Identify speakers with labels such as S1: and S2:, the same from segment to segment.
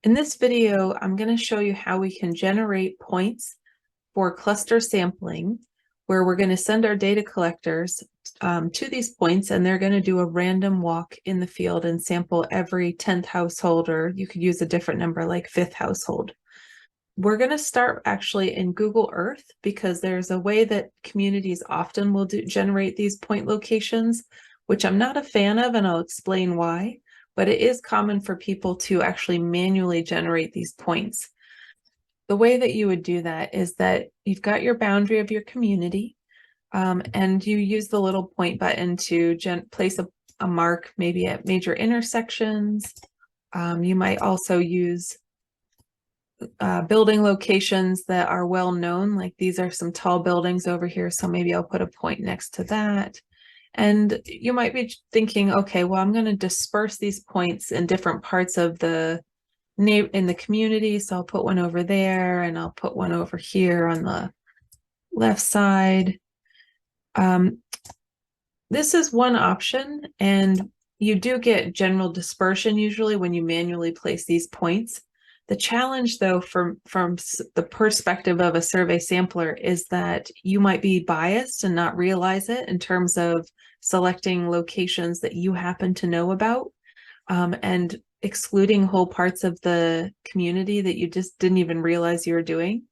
S1: In this video, I'm going to show you how we can generate points for cluster sampling, where we're going to send our data collectors to these points, and they're going to do a random walk in the field and sample every 10th household, or you could use a different number like 5th household. We're going to start actually in Google Earth because there's a way that communities often will generate these point locations, which I'm not a fan of, and I'll explain why. But it is common for people to actually manually generate these points. The way that you would do that is that you've got your boundary of your community, and you use the little point button to place a mark maybe at major intersections. You might also use building locations that are well known, like these are some tall buildings over here, so maybe I'll put a point next to that. And you might be thinking, okay, well, I'm going to disperse these points in different parts of the community. So I'll put one over there and I'll put one over here on the left side. This is one option, and you do get general dispersion usually when you manually place these points. The challenge, though, from the perspective of a survey sampler is that you might be biased and not realize it in terms of selecting locations that you happen to know about, and excluding whole parts of the community that you just didn't even realize you were doing.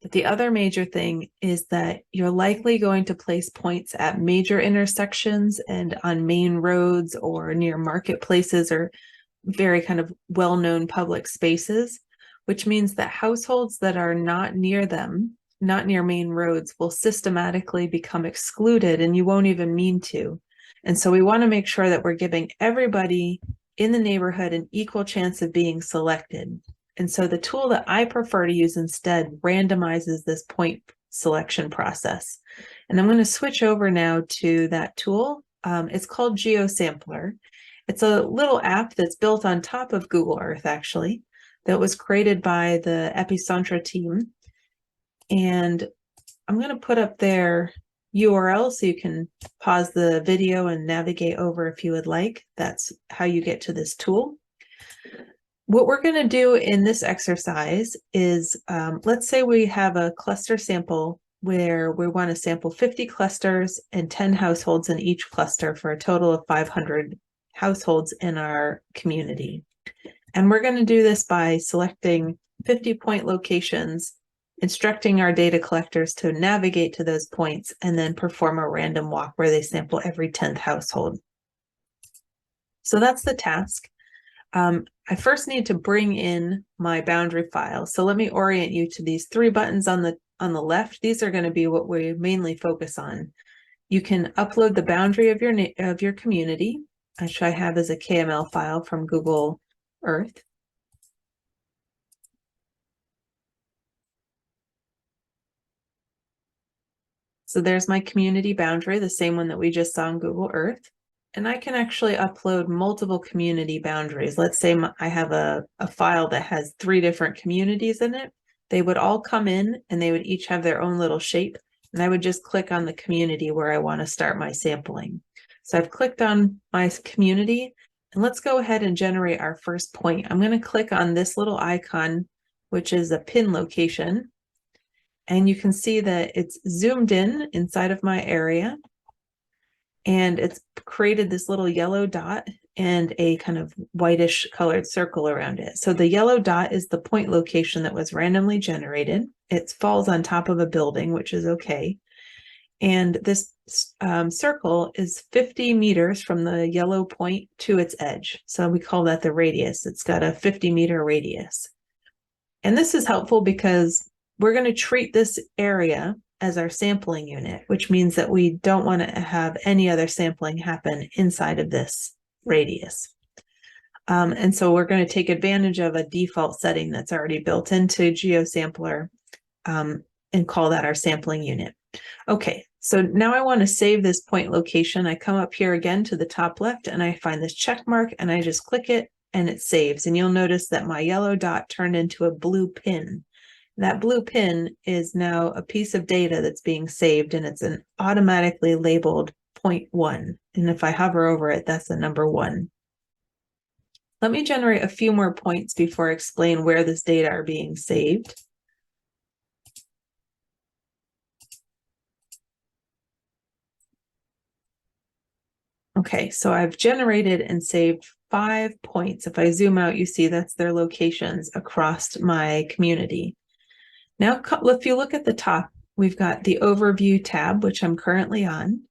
S1: But the other major thing is that you're likely going to place points at major intersections and on main roads or near marketplaces or very kind of well-known public spaces, which means that households that are not near them, not near main roads, will systematically become excluded, and you won't even mean to. And so we want to make sure that we're giving everybody in the neighborhood an equal chance of being selected. And so the tool that I prefer to use instead randomizes this point selection process. And I'm going to switch over now to that tool. It's called GeoSampler. It's a little app that's built on top of Google Earth, actually, that was created by the Epicentre team. And I'm going to put up their URL so you can pause the video and navigate over if you would like. That's how you get to this tool. What we're going to do in this exercise is, let's say we have a cluster sample where we want to sample 50 clusters and 10 households in each cluster for a total of 500 households in our community. And we're going to do this by selecting 50-point locations, instructing our data collectors to navigate to those points, and then perform a random walk where they sample every 10th household. So that's the task. I first need to bring in my boundary file. So let me orient you to these three buttons on the left. These are going to be what we mainly focus on. You can upload the boundary of your community, which I have as a KML file from Google Earth. So there's my community boundary, the same one that we just saw in Google Earth. And I can actually upload multiple community boundaries. Let's say I have a file that has 3 different communities in it. They would all come in and they would each have their own little shape. And I would just click on the community where I want to start my sampling. So I've clicked on my community, and let's go ahead and generate our first point. I'm going to click on this little icon, which is a pin location. And you can see that it's zoomed in inside of my area. And it's created this little yellow dot and a kind of whitish colored circle around it. So the yellow dot is the point location that was randomly generated. It falls on top of a building, which is okay. And this circle is 50 meters from the yellow point to its edge. So we call that the radius. It's got a 50-meter radius. And this is helpful because we're going to treat this area as our sampling unit, which means that we don't want to have any other sampling happen inside of this radius. And so we're going to take advantage of a default setting that's already built into GeoSampler, and call that our sampling unit. Okay, so now I want to save this point location. I come up here again to the top left and I find this check mark and I just click it and it saves. And you'll notice that my yellow dot turned into a blue pin. That blue pin is now a piece of data that's being saved, and it's an automatically labeled 0.1. And if I hover over it, that's the number 1. Let me generate a few more points before I explain where this data are being saved. Okay, so I've generated and saved 5 points. If I zoom out, you see that's their locations across my community. Now, if you look at the top, we've got the overview tab, which I'm currently on.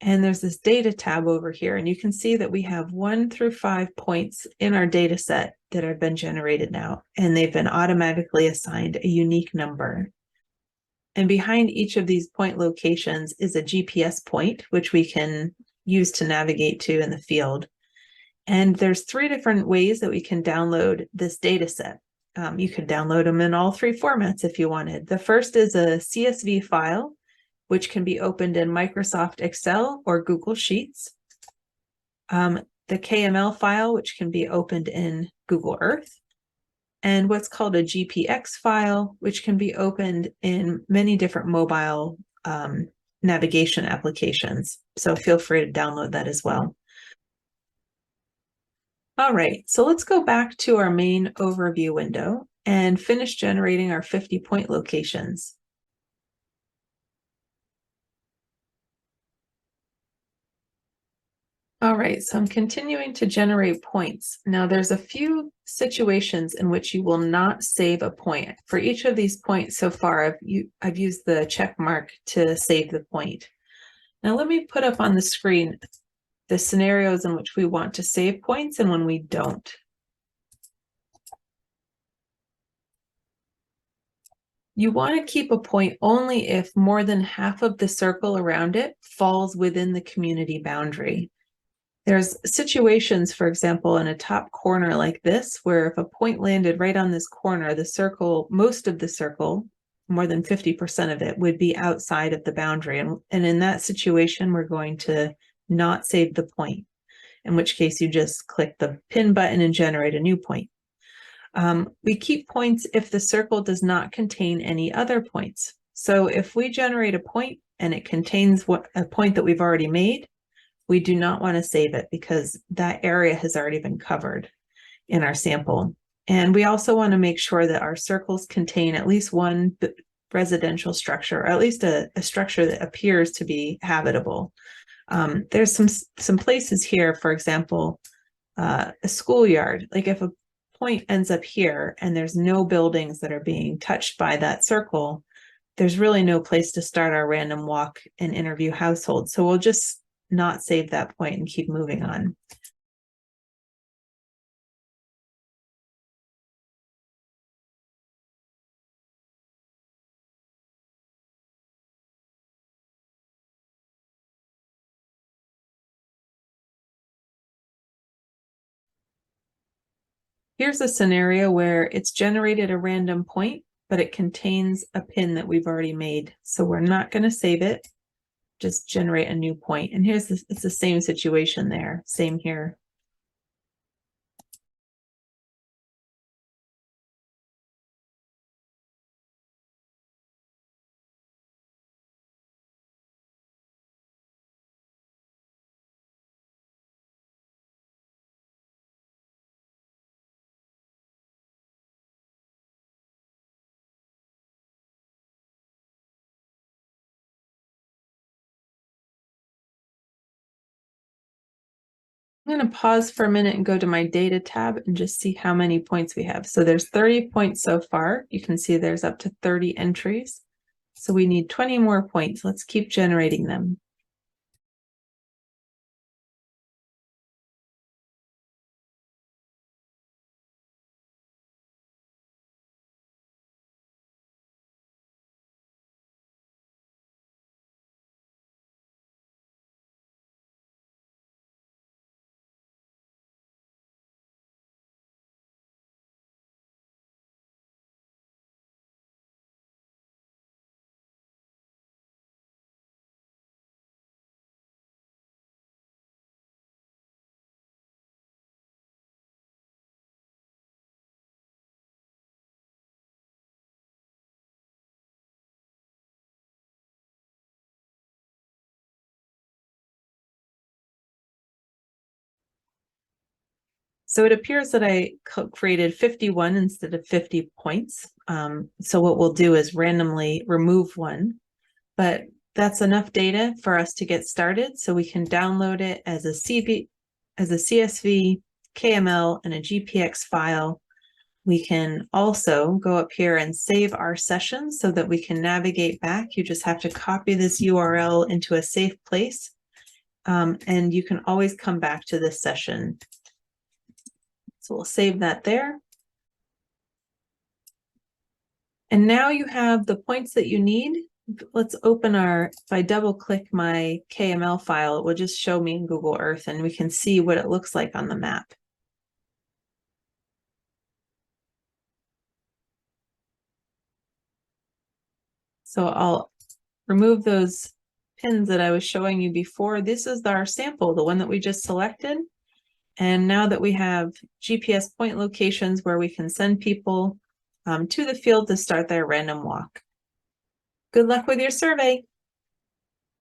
S1: And there's this data tab over here. And you can see that we have 1 through 5 points in our data set that have been generated now. And they've been automatically assigned a unique number. And behind each of these point locations is a GPS point, which we can use to navigate to in the field. And there's 3 different ways that we can download this data set. You could download them in all 3 formats if you wanted. The first is a CSV file, which can be opened in Microsoft Excel or Google Sheets. The KML file, which can be opened in Google Earth. And what's called a GPX file, which can be opened in many different mobile navigation applications. So feel free to download that as well. All right, so let's go back to our main overview window and finish generating our 50-point locations. All right, so I'm continuing to generate points. Now there's a few situations in which you will not save a point. For each of these points so far, I've used the check mark to save the point. Now let me put up on the screen the scenarios in which we want to save points and when we don't. You want to keep a point only if more than half of the circle around it falls within the community boundary. There's situations, for example, in a top corner like this, where if a point landed right on this corner, the circle, most of the circle, more than 50% of it, would be outside of the boundary. And in that situation, we're going to not save the point, in which case you just click the pin button and generate a new point. We keep points if the circle does not contain any other points. So if we generate a point and it contains a point that we've already made, we do not want to save it because that area has already been covered in our sample. And we also want to make sure that our circles contain at least one residential structure, or at least a structure that appears to be habitable. There's some places here, for example, a schoolyard. Like if a point ends up here and there's no buildings that are being touched by that circle, there's really no place to start our random walk and interview households. So we'll just not save that point and keep moving on. Here's a scenario where it's generated a random point, but it contains a pin that we've already made. So we're not going to save it, just generate a new point. And here's this, it's the same situation there, same here. I'm going to pause for a minute and go to my data tab and just see how many points we have. So there's 30 points so far. You can see there's up to 30 entries. So we need 20 more points. Let's keep generating them. So it appears that I created 51 instead of 50 points. So what we'll do is randomly remove one, but that's enough data for us to get started. So we can download it as a CSV, KML, and a GPX file. We can also go up here and save our session so that we can navigate back. You just have to copy this URL into a safe place. And you can always come back to this session. So we'll save that there. And now you have the points that you need. Let's open if I double click my KML file, it will just show me in Google Earth and we can see what it looks like on the map. So I'll remove those pins that I was showing you before. This is our sample, the one that we just selected. And now that we have GPS point locations where we can send people to the field to start their random walk. Good luck with your survey.